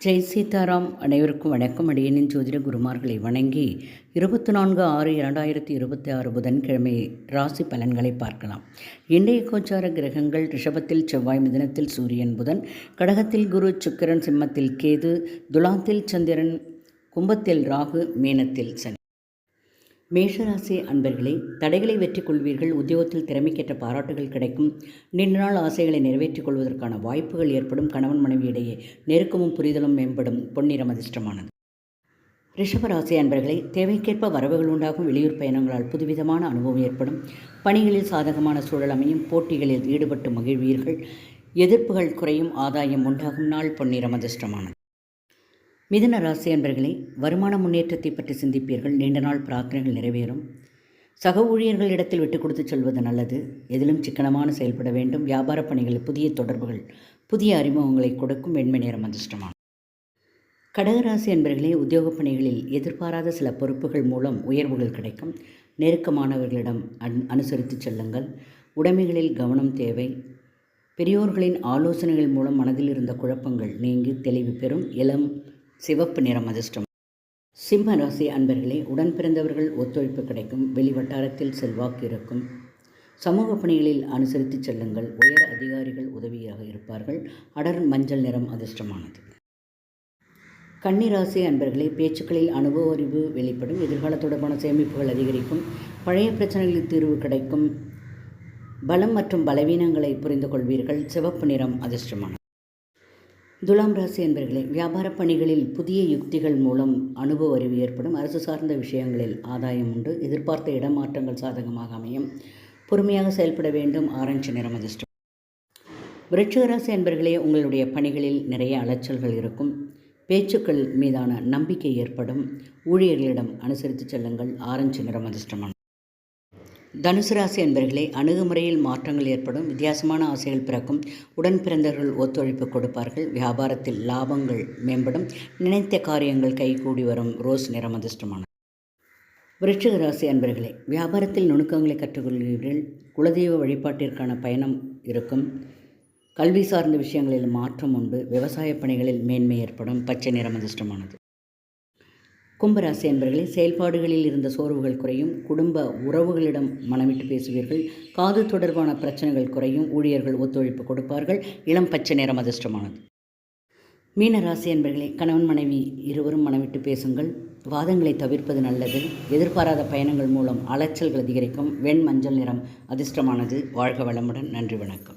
ஜெய் சீதாராம். அனைவருக்கும் வணக்கம். அடியனின் ஜோதிட குருமார்களை வணங்கி 24/6/2026 புதன்கிழமை ராசி பலன்களை பார்க்கலாம். இன்றைய கோச்சார கிரகங்கள்: ரிஷபத்தில் செவ்வாய், மிதுனத்தில் சூரியன், புதன், கடகத்தில் குரு, சுக்கிரன், சிம்மத்தில் கேது, துலாத்தில் சந்திரன், கும்பத்தில் ராகு, மீனத்தில் சனி. மேஷராசி அன்பர்களே, தடைகளை வெற்றி கொள்வீர்கள். உத்தியோகத்தில் திறமைக்கேற்ற பாராட்டுகள் கிடைக்கும். நீண்ட நாள் ஆசைகளை நிறைவேற்றிக் கொள்வதற்கான வாய்ப்புகள் ஏற்படும். கணவன் மனைவி இடையே நெருக்கமும் புரிதலும் மேம்படும். பொன்னிறம் அதிர்ஷ்டமானது. ரிஷபராசி அன்பர்களே, தேவைக்கேற்ப வரவுகள் உண்டாகும். வெளியூர் பயணங்களால் புதுவிதமான அனுபவம் ஏற்படும். பணிகளில் சாதகமான சூழல் அமையும். போட்டிகளில் ஈடுபட்டு மகிழ்வீர்கள். எதிர்ப்புகள் குறையும். ஆதாயம் உண்டாகும் நாள். பொன்னிறம் அதிர்ஷ்டமானது. மிதுன ராசி அன்பர்களே, வருமான முன்னேற்றத்தை பற்றி சிந்திப்பீர்கள். நீண்ட நாள் பிரார்த்தனைகள் நிறைவேறும். சக ஊழியர்கள் இடத்தில் விட்டுக் கொடுத்து சொல்வது நல்லது. எதிலும் சிக்கனமான செயல்பட வேண்டும். வியாபார பணிகளில் புதிய தொடர்புகள், புதிய அறிமுகங்களை கொடுக்கும். வெண்மை நிறம் அதிர்ஷ்டமானது. கடகராசி அன்பர்களே, உத்தியோக பணிகளில் எதிர்பாராத சில பொறுப்புகள் மூலம் உயர்வுகள் கிடைக்கும். நெருக்கமானவர்களிடம் அனுசரித்து செல்லுங்கள். உடைமைகளில் கவனம் தேவை. பெரியோர்களின் ஆலோசனைகள் மூலம் மனதில் இருந்த குழப்பங்கள் நீங்கி தெளிவு பெறும். இளம் சிவப்பு நிறம் அதிர்ஷ்டம். சிம்ம ராசி அன்பர்களே, உடன் பிறந்தவர்கள் ஒத்துழைப்பு கிடைக்கும். வெளிவட்டாரத்தில் செல்வாக்கு இருக்கும். சமூக பணிகளில் அனுசரித்து செல்லுங்கள். உயர் அதிகாரிகள் உதவியாக இருப்பார்கள். அடர் மஞ்சள் நிறம் அதிர்ஷ்டமானது. கன்னிராசி அன்பர்களே, பேச்சுக்களில் அனுபவ அறிவு வெளிப்படும். எதிர்கால தொடர்பான சேமிப்புகள் அதிகரிக்கும். பழைய பிரச்சனைகளில் தீர்வு கிடைக்கும். பலம் மற்றும் பலவீனங்களை புரிந்து கொள்வீர்கள். சிவப்பு நிறம் அதிர்ஷ்டமானது. துலாம் ராசி அன்பர்களே, வியாபார பணிகளில் புதிய யுக்திகள் மூலம் அனுபவ அறிவு ஏற்படும். அரசு சார்ந்த விஷயங்களில் ஆதாயம் உண்டு. எதிர்பார்த்த இடமாற்றங்கள் சாதகமாக அமையும். பொறுமையாக செயல்பட வேண்டும். ஆரஞ்சு நிறம் அதிர்ஷ்டம். விருச்சிக ராசி அன்பர்களே, உங்களுடைய பணிகளில் நிறைய அலைச்சல்கள் இருக்கும். பேச்சுக்கள் மீதான நம்பிக்கை ஏற்படும். ஊழியர்களிடம் அனுசரித்து செல்லுங்கள். ஆரஞ்சு நிறம் அதிர்ஷ்டமான. தனுசு ராசி அன்பர்களே, அணுகுமுறையில் மாற்றங்கள் ஏற்படும். வித்தியாசமான ஆசைகள் பிறக்கும். உடன் பிறந்தவர்கள் ஒத்துழைப்பு கொடுப்பார்கள். வியாபாரத்தில் லாபங்கள் மேம்படும். நினைத்த காரியங்கள் கைகூடி வரும். ரோஸ் நிறம் அதிர்ஷ்டமானது. விருச்சிக ராசி அன்பர்களே, வியாபாரத்தில் நுணுக்கங்களை கற்றுக்கொள்கிறீர்கள். குலதெய்வ வழிபாட்டிற்கான பயணம் இருக்கும். கல்வி சார்ந்த விஷயங்களில் மாற்றம் உண்டு. விவசாய பணிகளில் மேன்மை ஏற்படும். பச்சை நிறம் அதிர்ஷ்டமானது. கும்பராசி அன்பர்களே, செயல்பாடுகளில் இருந்த சோர்வுகள் குறையும். குடும்ப உறவுகளிடம் மனமிட்டு பேசுவீர்கள். காது தொடர்பான பிரச்சனைகள் குறையும். ஊழியர்கள் ஒத்துழைப்பு கொடுப்பார்கள். இளம் பச்சை நிறம் அதிர்ஷ்டமானது. மீன ராசி அன்பர்களே, கணவன் மனைவி இருவரும் மனமிட்டு பேசுங்கள். வாதங்களை தவிர்ப்பது நல்லது. எதிர்பாராத பயணங்கள் மூலம் அலைச்சல்கள் அதிகரிக்கும். வெண் மஞ்சள் நிறம் அதிர்ஷ்டமானது. வாழ்க வளமுடன். நன்றி, வணக்கம்.